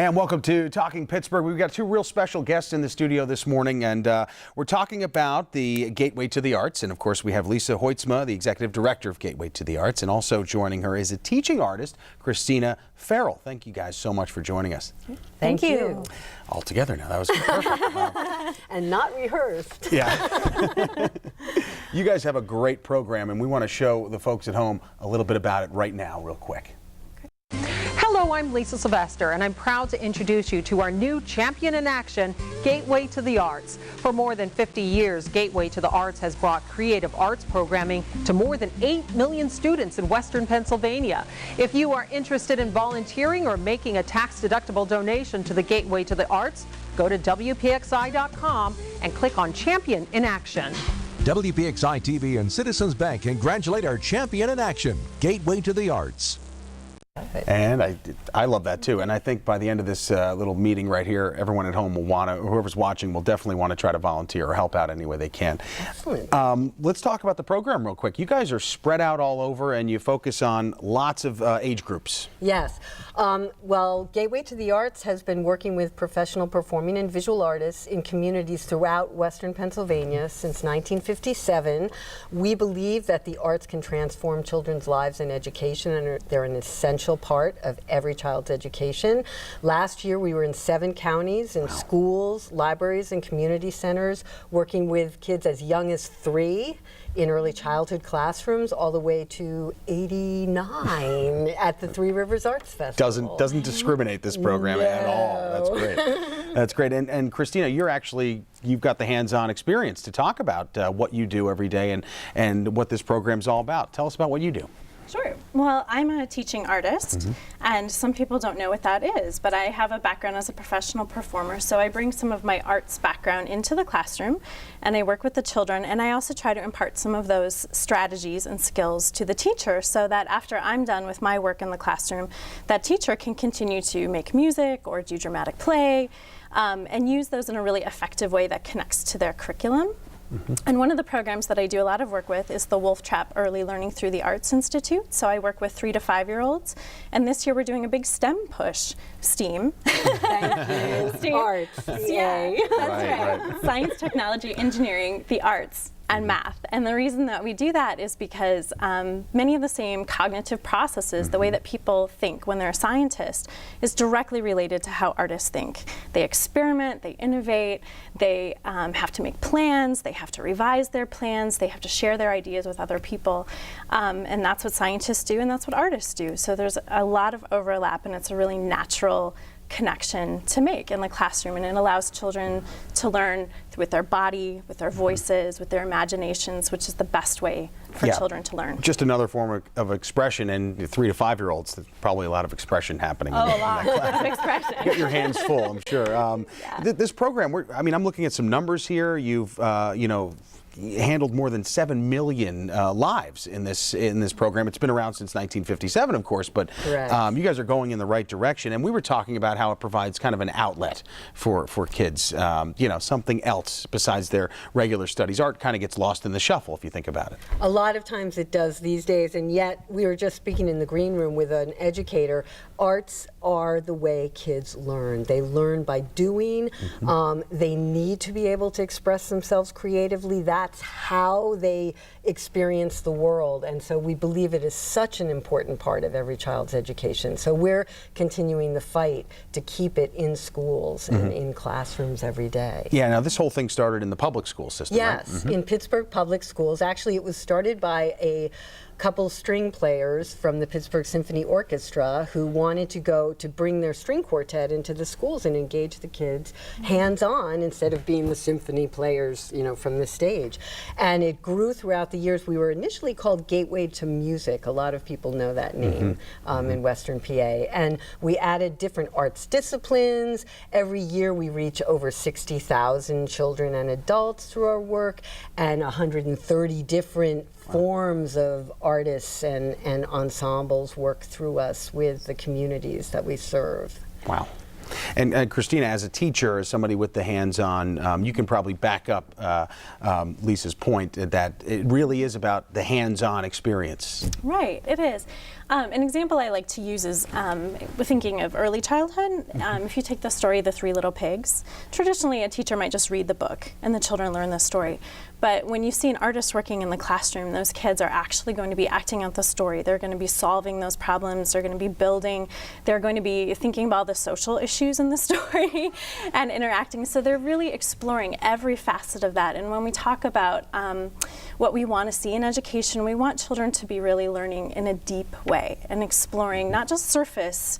And welcome to Talking Pittsburgh. We've got two real special guests in the studio this morning, and we're talking about the Gateway to the Arts. And of course, we have Lisa Hoitsma, the Executive Director of Gateway to the Arts, and also joining her is a teaching artist, Christina Farrell. Thank you guys so much for joining us. Thank you. All together now. That was perfect. Wow. And not rehearsed. Yeah. You guys have a great program, and we want to show the folks at home a little bit about it right now, real quick. Hello, I'm Lisa Sylvester, and I'm proud to introduce you to our new champion in action, Gateway to the Arts. For more than 50 years, Gateway to the Arts has brought creative arts programming to more than 8 million students in Western Pennsylvania. If you are interested in volunteering or making a tax-deductible donation to the Gateway to the Arts, go to WPXI.com and click on Champion in Action. WPXI-TV and Citizens Bank congratulate our champion in action, Gateway to the Arts. And I love that too, and I think by the end of this little meeting right here, everyone at home will want to, whoever's watching will definitely want to try to volunteer or help out any way they can. Excellent. Let's talk about the program real quick. You guys are spread out all over and you focus on lots of age groups. Yes. Well, Gateway to the Arts has been working with professional performing and visual artists in communities throughout Western Pennsylvania since 1957. We believe that the arts can transform children's lives and education, and they're an essential part of every child's education. Last year we were in 7 counties in schools, libraries, and community centers working with kids as young as 3 in early childhood classrooms all the way to 89 at the Three Rivers Arts Festival. Doesn't discriminate, this program at all. That's great. That's great. And Christina, you've got the hands-on experience to talk about what you do every day and what this program's all about. Tell us about what you do. Sure. Well, I'm a teaching artist, and some people don't know what that is, but I have a background as a professional performer, so I bring some of my arts background into the classroom, and I work with the children, and I also try to impart some of those strategies and skills to the teacher so that after I'm done with my work in the classroom, that teacher can continue to make music or do dramatic play, and use those in a really effective way that connects to their curriculum. And one of the programs that I do a lot of work with is the Wolf Trap Early Learning Through the Arts Institute. So I work with 3 to 5-year-olds, and this year we're doing a big STEM push. STEAM. Thank you. STEAM. Arts. Yay. That's right. Science, technology, engineering, the arts, and math. And the reason that we do that is because many of the same cognitive processes, the way that people think when they're a scientist, is directly related to how artists think. They experiment, they innovate, they have to make plans, they have to revise their plans, they have to share their ideas with other people. And that's what scientists do, and that's what artists do. So there's a lot of overlap, and it's a really natural connection to make in the classroom, and it allows children to learn with their body, with their voices, with their imaginations, which is the best way for children to learn. Just another form of expression, and 3 to 5-year-olds, there's probably a lot of expression happening. Oh, a lot of expression. Get your hands full, I'm sure. This program, I'm looking at some numbers here. You've, handled more than 7 million lives in this program. It's been around since 1957, of course, but you guys are going in the right direction. And we were talking about how it provides kind of an outlet for kids, something else besides their regular studies. Art kind of gets lost in the shuffle if you think about it. A lot of times it does these days, and yet we were just speaking in the green room with an educator. Arts are the way kids learn. They learn by doing. They need to be able to express themselves creatively. That's how they experience the world, and so we believe it is such an important part of every child's education. So we're continuing the fight to keep it in schools and in classrooms every day. Yeah, now this whole thing started in the public school system, yes, right? In Pittsburgh public schools. Actually, it was started by a couple string players from the Pittsburgh Symphony Orchestra who wanted to bring their string quartet into the schools and engage the kids hands-on instead of being the symphony players, from the stage. And it grew throughout the years. We were initially called Gateway to Music. A lot of people know that name in Western PA. And we added different arts disciplines. Every year we reach over 60,000 children and adults through our work, and 130 different forms of artists and ensembles work through us with the communities that we serve. Wow. And Christina, as a teacher, as somebody with the hands-on, you can probably back up Lisa's point that it really is about the hands-on experience. Right, it is. An example I like to use is thinking of early childhood. If you take the story, The Three Little Pigs, traditionally a teacher might just read the book and the children learn the story. But when you see an artist working in the classroom, those kids are actually going to be acting out the story. They're going to be solving those problems. They're going to be building. They're going to be thinking about the social issues in the story and interacting. So they're really exploring every facet of that. And when we talk about what we want to see in education, we want children to be really learning in a deep way and exploring not just surface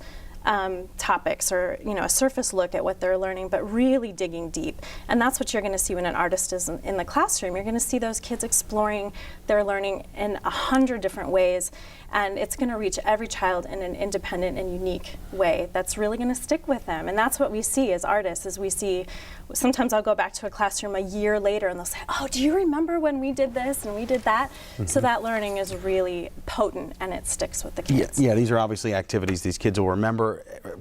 topics or a surface look at what they're learning, but really digging deep. And that's what you're going to see when an artist is in the classroom. You're going to see those kids exploring their learning in 100 different ways, and it's going to reach every child in an independent and unique way that's really going to stick with them. And that's what we see as artists, is we see, sometimes I'll go back to a classroom a year later and they'll say, oh, do you remember when we did this and we did that? So that learning is really potent and it sticks with the kids. Yeah, these are obviously activities these kids will remember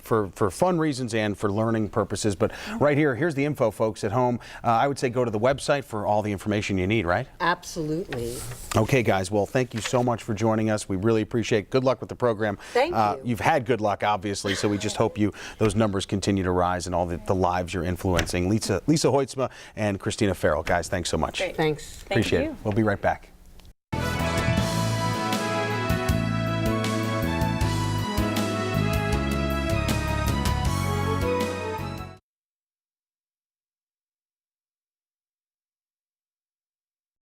for fun reasons and for learning purposes. But right here, here's the info, folks at home. I would say go to the website for all the information you need, right? Absolutely. Okay, guys. Well, thank you so much for joining us. We really appreciate it. Good luck with the program. Thank you. You've had good luck, obviously, so we just hope those numbers continue to rise and all the lives you're influencing. Lisa Hoitsma and Christina Farrell. Guys, thanks so much. Great. Thanks. Appreciate Thank it. you. We'll be right back.